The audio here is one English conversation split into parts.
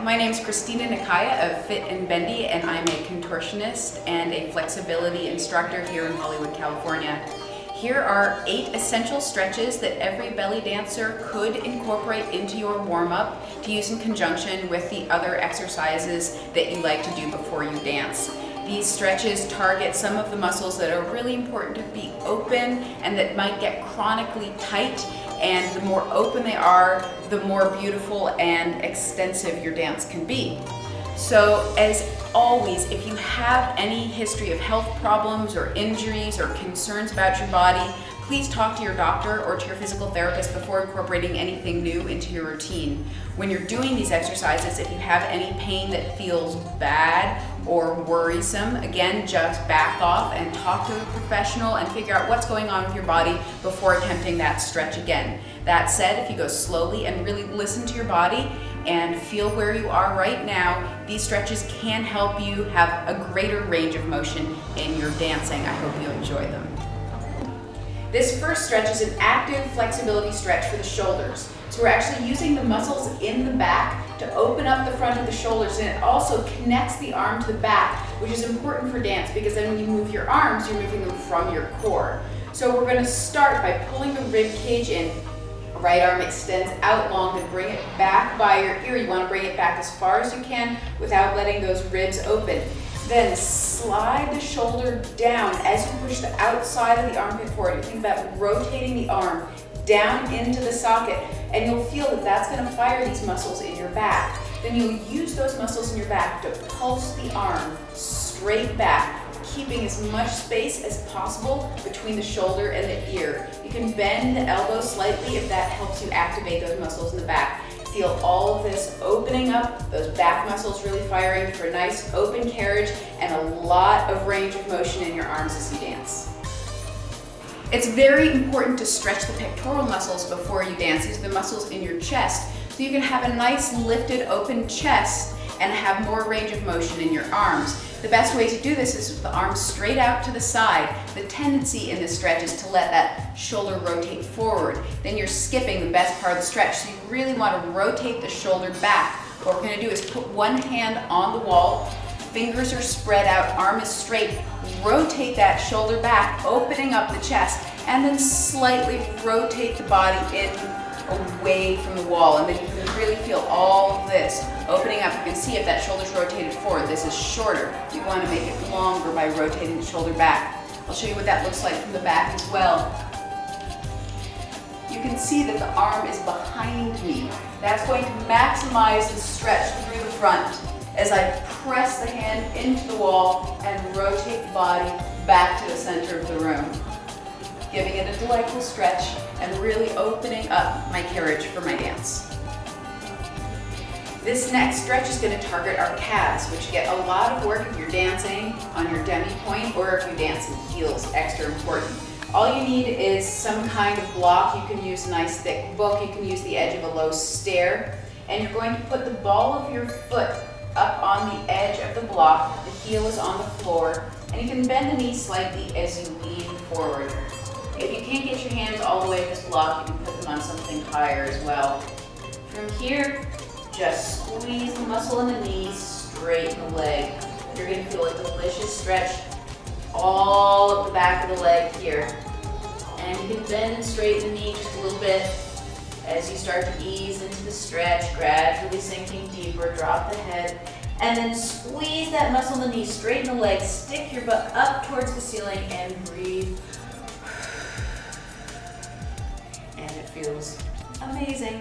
My name is Christina Nakaya of Fit and Bendy, and I'm a contortionist and a flexibility instructor here in Hollywood, California. Here are 8 essential stretches that every belly dancer could incorporate into your warm-up to use in conjunction with the other exercises that you like to do before you dance. These stretches target some of the muscles that are really important to be open and that might get chronically tight, and the more open they are, the more beautiful and extensive your dance can be. So as always, if you have any history of health problems or injuries or concerns about your body, please talk to your doctor or to your physical therapist before incorporating anything new into your routine. When you're doing these exercises, if you have any pain that feels bad or worrisome, again, just back off and talk to a professional and figure out what's going on with your body before attempting that stretch again. That said, if you go slowly and really listen to your body and feel where you are right now, these stretches can help you have a greater range of motion in your dancing. I hope you enjoy them. This first stretch is an active flexibility stretch for the shoulders. So we're actually using the muscles in the back to open up the front of the shoulders, and it also connects the arm to the back, which is important for dance because then when you move your arms, you're moving them from your core. So we're going to start by pulling the rib cage in. Right arm extends out long to bring it back by your ear. You want to bring it back as far as you can without letting those ribs open. Then slide the shoulder down as you push the outside of the armpit forward. You think about rotating the arm down into the socket, and you'll feel that that's going to fire these muscles in your back. Then you'll use those muscles in your back to pulse the arm straight back, keeping as much space as possible between the shoulder and the ear. You can bend the elbow slightly if that helps you activate those muscles in the back. Feel all of this opening up, those back muscles really firing for a nice open carriage and a lot of range of motion in your arms as you dance. It's very important to stretch the pectoral muscles before you dance. These are the muscles in your chest, so you can have a nice lifted open chest and have more range of motion in your arms. The best way to do this is with the arms straight out to the side. The tendency in this stretch is to let that shoulder rotate forward. Then you're skipping the best part of the stretch, so you really want to rotate the shoulder back. What we're going to do is put one hand on the wall, fingers are spread out, arm is straight, rotate that shoulder back, opening up the chest, and then slightly rotate the body in away from the wall, and then you can really feel all of this opening up. You can see if that shoulder's rotated forward. This is shorter. You want to make it longer by rotating the shoulder back. I'll show you what that looks like from the back as well. You can see that the arm is behind me. That's going to maximize the stretch through the front as I press the hand into the wall and rotate the body back to the center of the room, giving it a delightful stretch and really opening up my carriage for my dance. This next stretch is going to target our calves, which get a lot of work if you're dancing on your demi-pointe or if you dance in heels, extra important. All you need is some kind of block. You can use a nice thick book, you can use the edge of a low stair, and you're going to put the ball of your foot up on the edge of the block, the heel is on the floor, and you can bend the knee slightly as you lean forward. If you can't get your hands all the way to this block, you can put them on something higher as well. From here, just squeeze the muscle in the knee, straighten the leg. You're going to feel a delicious stretch all up the back of the leg here. And you can bend and straighten the knee just a little bit as you start to ease into the stretch, gradually sinking deeper, drop the head, and then squeeze that muscle in the knee, straighten the leg, stick your butt up towards the ceiling and breathe. And it feels amazing.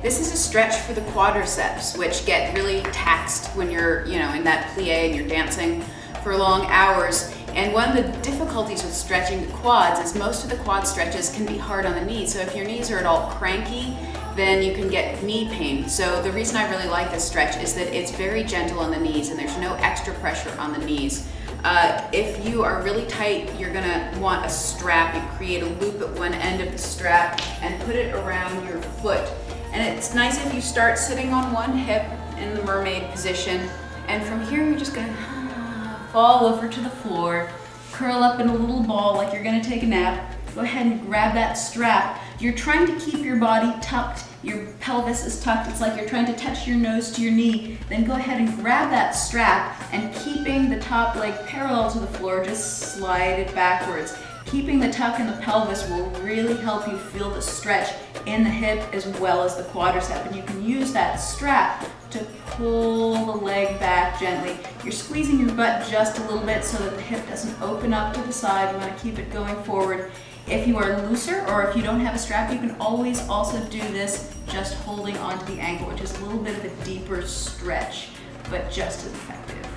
This is a stretch for the quadriceps, which get really taxed when you're, in that plie and you're dancing for long hours. And one of the difficulties with stretching the quads is most of the quad stretches can be hard on the knees. So if your knees are at all cranky, then you can get knee pain. So the reason I really like this stretch is that it's very gentle on the knees and there's no extra pressure on the knees. If you are really tight, you're gonna want a strap. You create a loop at one end of the strap and put it around your foot. And it's nice if you start sitting on one hip in the mermaid position, and from here you're just gonna fall over to the floor, curl up in a little ball like you're gonna take a nap. Go ahead and grab that strap. You're trying to keep your body tucked, your pelvis is tucked, it's like you're trying to touch your nose to your knee. Then go ahead and grab that strap, and keeping the top leg parallel to the floor, just slide it backwards. Keeping the tuck in the pelvis will really help you feel the stretch in the hip as well as the quadricep. And you can use that strap to pull the leg back gently. You're squeezing your butt just a little bit so that the hip doesn't open up to the side. You want to keep it going forward. If you are looser or if you don't have a strap, you can always also do this just holding onto the ankle, which is a little bit of a deeper stretch, but just as effective.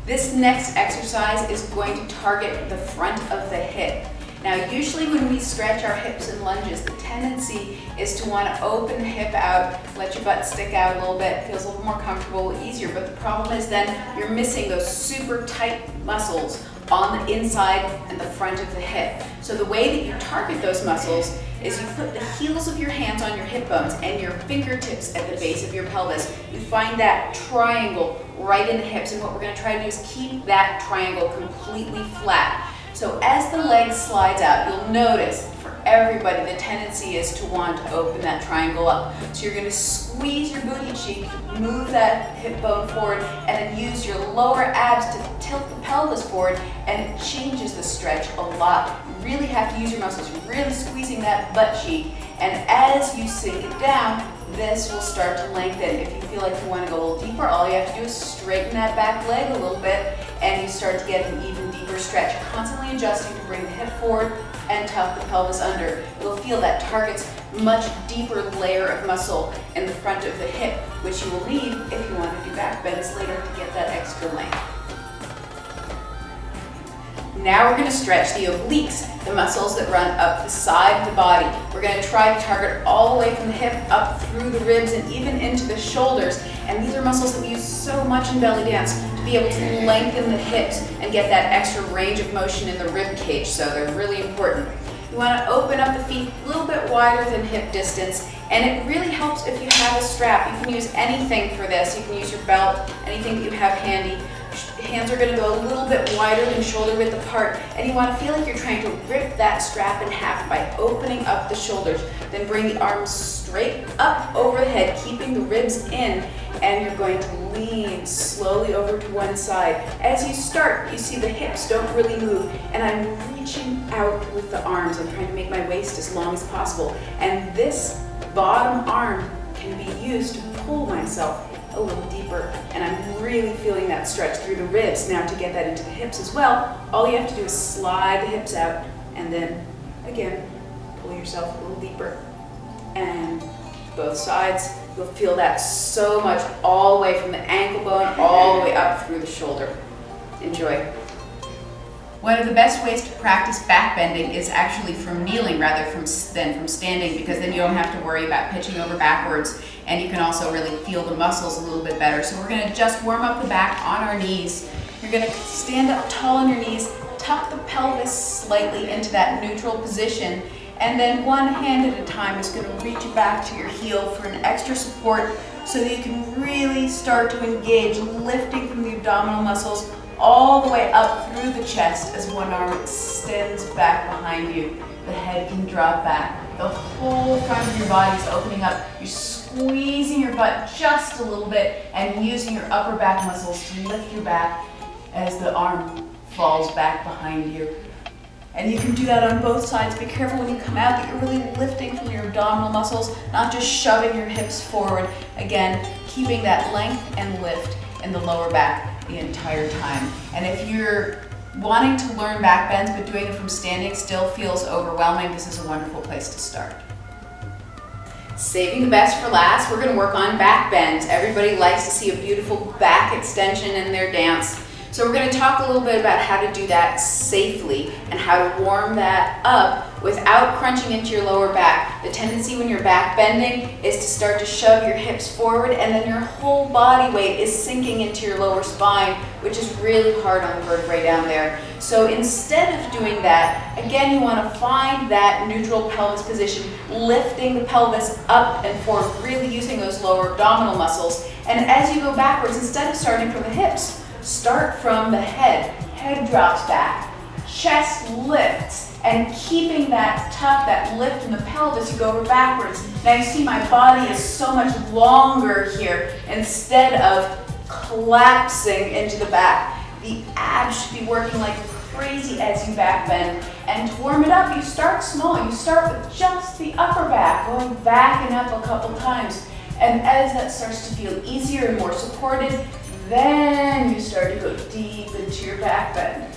This next exercise is going to target the front of the hip. Now, usually when we stretch our hips in lunges, the tendency is to want to open the hip out, let your butt stick out a little bit, it feels a little more comfortable, easier, but the problem is then you're missing those super tight muscles on the inside and the front of the hip. So the way that you target those muscles is you put the heels of your hands on your hip bones and your fingertips at the base of your pelvis. You find that triangle right in the hips, and what we're going to try to do is keep that triangle completely flat. So as the leg slides out, you'll notice for everybody the tendency is to want to open that triangle up. So you're going to squeeze your booty cheek, move that hip bone forward, and then use your lower abs to tilt the pelvis forward, and it changes the stretch a lot. You really have to use your muscles. You're really squeezing that butt cheek, and as you sink it down, this will start to lengthen. If you feel like you want to go a little deeper, all you have to do is straighten that back leg a little bit, and you start to get an even deeper stretch. Constantly adjusting to bring the hip forward and tuck the pelvis under. You'll feel that targets much deeper layer of muscle in the front of the hip, which you will need if you want to do back bends later to get that extra length. Now we're going to stretch the obliques, the muscles that run up the side of the body. We're going to try to target all the way from the hip up through the ribs and even into the shoulders. And these are muscles that we use so much in belly dance to be able to lengthen the hips and get that extra range of motion in the rib cage, so they're really important. You want to open up the feet a little bit wider than hip distance, and it really helps if you have a strap. You can use anything for this. You can use your belt, anything that you have handy. Hands are going to go a little bit wider than shoulder width apart, and you want to feel like you're trying to rip that strap in half by opening up the shoulders. Then bring the arms straight up over the head, keeping the ribs in, and you're going to lean slowly over to one side. As you start, you see the hips don't really move, and I'm reaching out with the arms. I'm trying to make my waist as long as possible, and this bottom arm can be used to pull myself a little deeper, and I'm really feeling that stretch through the ribs. Now to get that into the hips as well, all you have to do is slide the hips out, and then again pull yourself a little deeper, and both sides. You'll feel that so much all the way from the ankle bone all the way up through the shoulder. Enjoy. One of the best ways to practice back bending is actually from kneeling rather than from standing, because then you don't have to worry about pitching over backwards, and you can also really feel the muscles a little bit better. So we're going to just warm up the back on our knees. You're going to stand up tall on your knees, tuck the pelvis slightly into that neutral position, and then one hand at a time is going to reach back to your heel for an extra support so that you can really start to engage, lifting from the abdominal muscles all the way up through the chest as one arm extends back behind you. The head can drop back. The whole front of your body is opening up. You're squeezing your butt just a little bit and using your upper back muscles to lift your back as the arm falls back behind you. And you can do that on both sides. Be careful when you come out that you're really lifting from your abdominal muscles, not just shoving your hips forward. Again, keeping that length and lift in the lower back the entire time. And if you're wanting to learn back bends but doing it from standing still feels overwhelming, this is a wonderful place to start. Saving the best for last, we're going to work on back bends. Everybody likes to see a beautiful back extension in their dance. So we're going to talk a little bit about how to do that safely and how to warm that up without crunching into your lower back. The tendency when you're back bending is to start to shove your hips forward, and then your whole body weight is sinking into your lower spine, which is really hard on the vertebrae down there. So instead of doing that, again, you want to find that neutral pelvis position, lifting the pelvis up and forward, really using those lower abdominal muscles. And as you go backwards, instead of starting from the hips, start from the head. Head drops back, chest lifts, and keeping that tuck, that lift in the pelvis. You go over backwards. Now you see my body is so much longer here instead of collapsing into the back. The abs should be working like crazy as you back bend. And to warm it up, you start small. You start with just the upper back, going back and up a couple times. And as that starts to feel easier and more supported, then you start to go deep into your back bend.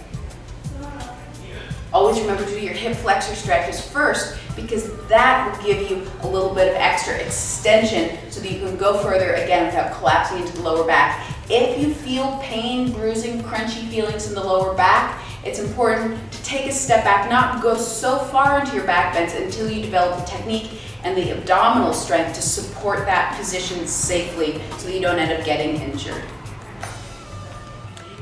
Always remember to do your hip flexor stretches first, because that will give you a little bit of extra extension so that you can go further again without collapsing into the lower back. If you feel pain, bruising, crunchy feelings in the lower back, it's important to take a step back, not go so far into your back bends until you develop the technique and the abdominal strength to support that position safely so that you don't end up getting injured.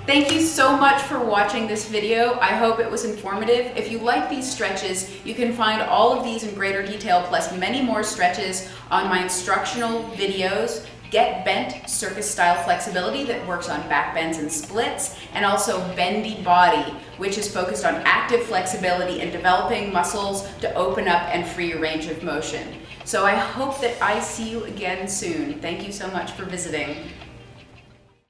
Thank you so much for watching this video. I hope it was informative. If you like these stretches, you can find all of these in greater detail, plus many more stretches on my instructional videos, Get Bent Circus Style Flexibility, that works on back bends and splits, and also Bendy Body, which is focused on active flexibility and developing muscles to open up and free your range of motion. So I hope that I see you again soon. Thank you so much for visiting.